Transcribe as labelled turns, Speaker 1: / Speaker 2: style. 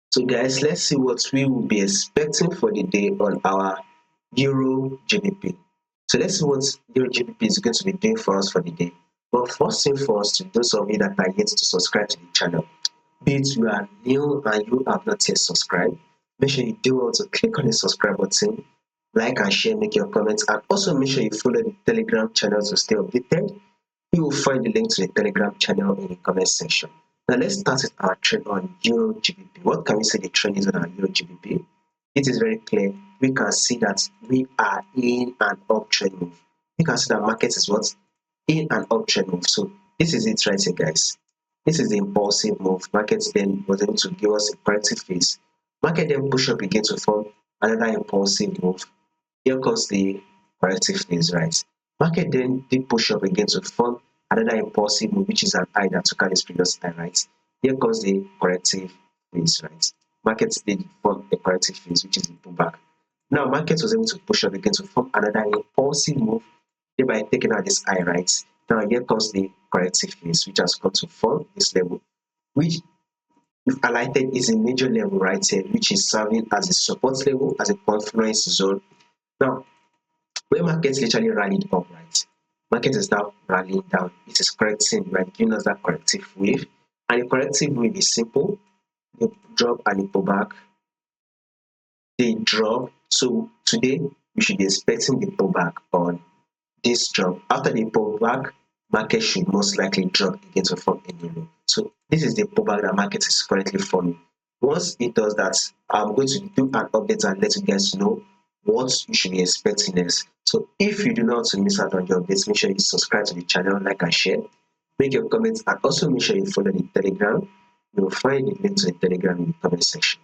Speaker 1: So guys, let's see what we will be expecting for the day on our Euro GBP. So let's see what Euro GBP is going to be doing for us for the day. But first thing first, to those of you that are yet to subscribe to the channel, be it you are new and you have not yet subscribed, make sure you do well to click on the subscribe button, like and share, make your comments, and also make sure you follow the Telegram channel to stay updated. You will find the link to the Telegram channel in the comment section. Now let's start with our trend on Euro GBP. What can we say the trend is on our Euro GBP? It is very clear. We can see that we are in an uptrend move. You can see that market is what? In an uptrend move. So this is it right here, guys. This is the impulsive move. Market then was able to give us a corrective phase. Market then push up again to form another impulsive move. Here comes the corrective phase, right? Market then did push up again to form another impulsive move, which is an high that took out this previous high, right? Here comes the corrective phase, right? Market did form a corrective phase, which is the pullback. Now, market was able to push up again to form another impulsive move, thereby taking out this high, right? Now, here comes the corrective phase, which has come to form this level, which if highlighted is a major level right here, which is serving as a support level, as a confluence zone. Now, when markets literally rallied up, right? Market is now rallying down. It is correcting, right? Giving us that corrective wave. And the corrective wave is simple. They drop and they pull back. They drop. So today we should be expecting the pullback on this drop. After the pullback, market should most likely drop again to form a new low. So this is the pullback that market is currently forming. Once it does that, I'm going to do an update and let you guys know what you should be expecting next. So if you do not want to miss out on your updates, make sure you subscribe to the channel, like and share, make your comments, and also make sure you follow the Telegram. You will find the link to the Telegram in the comment section.